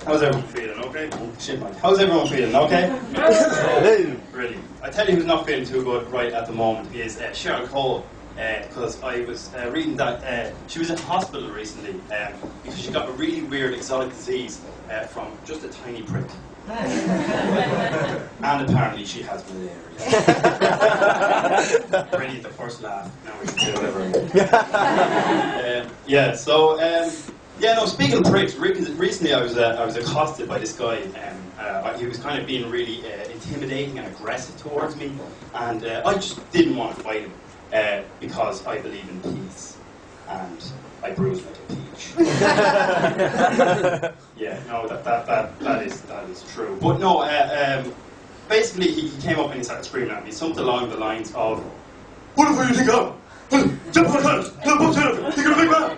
How's everyone feeling? Okay? Oh, shit, Mike. How's everyone feeling? Okay? Brilliant. I tell you who's not feeling too good right at the moment is Cheryl Cole. Because I was reading that she was in hospital recently because she got a really weird exotic disease from just a tiny prick. And apparently she has malaria. Ready at the first laugh. Now we can do whatever. Yeah, so yeah, no. Speaking of pricks, recently I was accosted by this guy. He was kind of being really intimidating and aggressive towards me, and I just didn't want to fight him. Because I believe in peace, and I bruise like a peach. Yeah, no, that is true. But no, basically he came up and he started screaming at me, something along the lines of, "What the fuck do you think of? Jump on the planet! You're a big man!"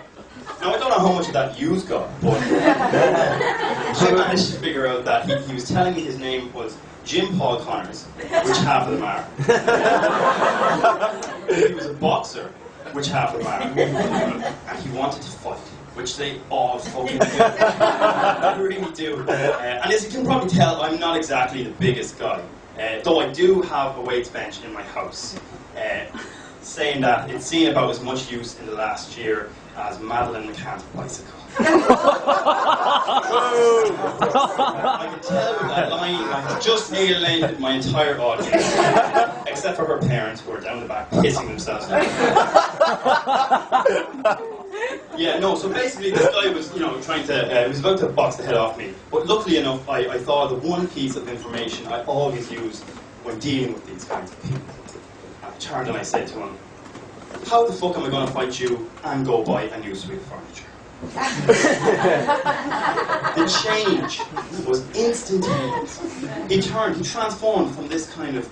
Now I don't know how much of that you've got, but I managed to figure out that he was telling me his name was Jim Paul Connors, which half of them are. He was a boxer, which half of them are. And he wanted to fight, which they all fucking do. They really do. And as you can probably tell, I'm not exactly the biggest guy. Though I do have a weights bench in my house. Saying that, it's seen about as much use in the last year as Madeline McCann's bicycle. I can tell with that line, I've just alienated my entire audience, except for her parents who are down the back pissing themselves. Yeah, no, so basically this guy was, trying to, he was about to box the head off me, but luckily enough, I thought of the one piece of information I always use when dealing with these kinds of people. I turned and I said to him, "How the fuck am I going to fight you and go buy a new suite of furniture?" The change was instantaneous. He transformed from this kind of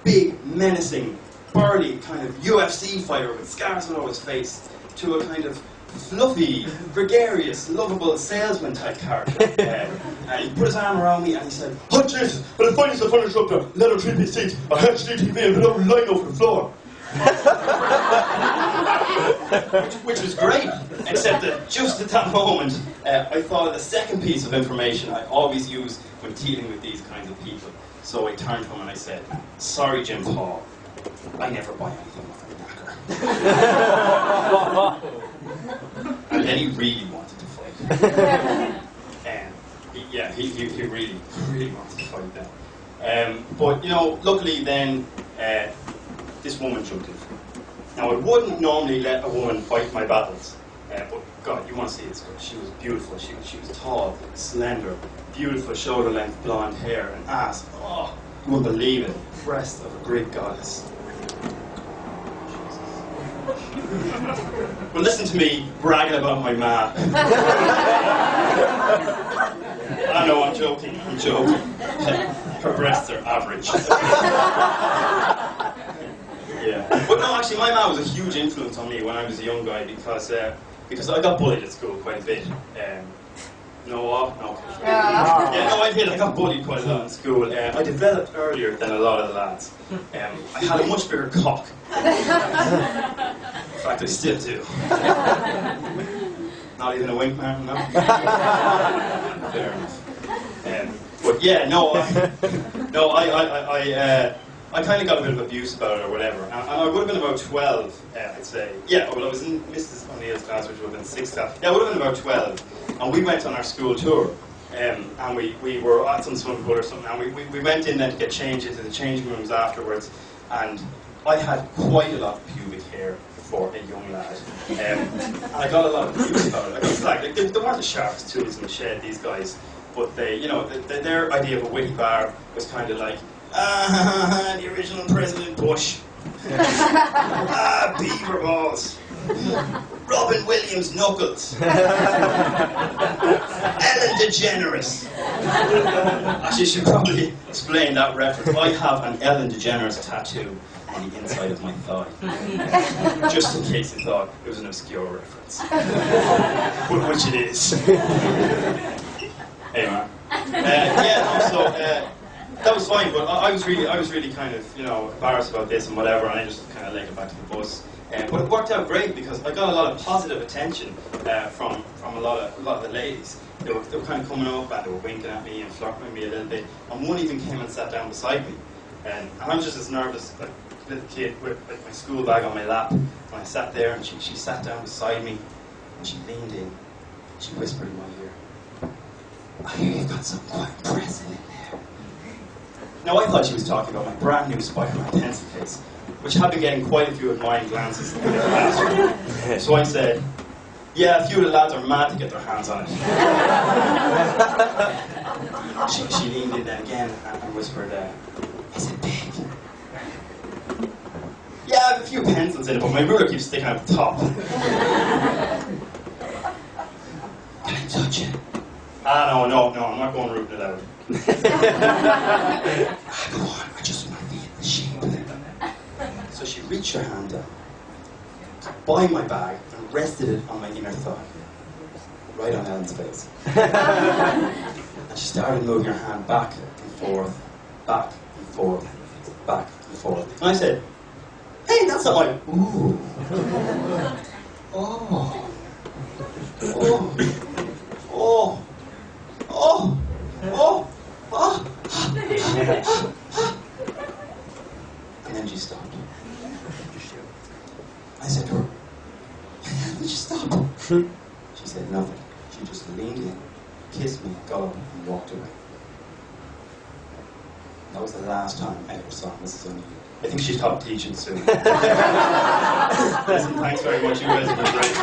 big, menacing, burly kind of UFC fighter with scars all over his face to a kind of fluffy, gregarious, lovable salesman type character. And he put his arm around me and he said, "Oh Jesus, but the finest of furniture up there, leather 3-piece seats, a HDTV and a little line over the floor." which was great, except that just at that moment, I thought of the second piece of information I always use when dealing with these kinds of people. So I turned to him and I said, "Sorry, Jim Paul, I never buy anything off a knacker." And then he really wanted to fight. And he really wanted to fight then. But luckily then, this woman jumped in. Now I wouldn't normally let a woman fight my battles, but God, you want to see this girl. She was beautiful. She was tall, slender, beautiful shoulder-length blonde hair and ass. Oh, you wouldn't believe it. Breast of a Greek goddess. But listen to me bragging about my ma. I know, I'm joking. Her breasts are average. Yeah. But no, actually, my mum was a huge influence on me when I was a young guy because I got bullied at school quite a bit. No, yeah, no, I did. I got bullied quite a lot in school. I developed earlier than a lot of the lads. I had a much bigger cock. In fact, I still do. Not even a wink, man, no? Fair enough. But yeah, I kind of got a bit of abuse about it or whatever, and I would have been about 12, I'd say. Yeah, well, I was in Mrs. O'Neill's class, which would have been 6th class. Yeah, I would have been about 12, and we went on our school tour, and we were at some swimming pool or something, and we went in then to get changed into the changing rooms afterwards, and I had quite a lot of pubic hair for a young lad, and I got a lot of abuse about it. I got flagged. Like, they weren't the sharpest tools in the shed, these guys, but their idea of a witty bar was kind of like, the original President Bush. Beaver balls. Robin Williams knuckles. Ellen DeGeneres. Actually, I should probably explain that reference. I have an Ellen DeGeneres tattoo on the inside of my thigh. Just in case you thought it was an obscure reference. Which it is. Hey man. That was fine, but I was really kind of, you know, embarrassed about this and whatever, and I just kind of legged it back to the bus. But it worked out great because I got a lot of positive attention from a lot of the ladies. They were kind of coming up and they were winking at me and flirting with me a little bit. And one even came and sat down beside me. And I was just as nervous, like a little kid with like, my school bag on my lap. And I sat there and she sat down beside me and she leaned in. She whispered in my ear, "I hear you've got something quite impressive in there." Now I thought she was talking about my brand new Spider-Man pencil case, which had been getting quite a few admiring glances in the classroom. So I said, "Yeah, a few of the lads are mad to get their hands on it." She leaned in then again and whispered, "Is it big?" "Yeah, I have a few pencils in it, but my ruler keeps sticking out the top." "Can I touch it?" No, I'm not going rooting it out." "Go on, I just want to feel the shape of it." So she reached her hand down by my bag and rested it on my inner thigh, right on Ellen's face. And she started moving her hand back and forth, back and forth, back and forth. And I said, "Hey, that's not my..." "Ooh. Oh. Oh. Oh. Oh. Oh. Oh." And then she stopped. I said to her, "Would you stop?" She said nothing. She just leaned in, kissed me, got up, and walked away. That was the last time I ever saw Mrs. O'Neill. I think she's stopped teaching soon. Listen, thanks very much. You guys have been great.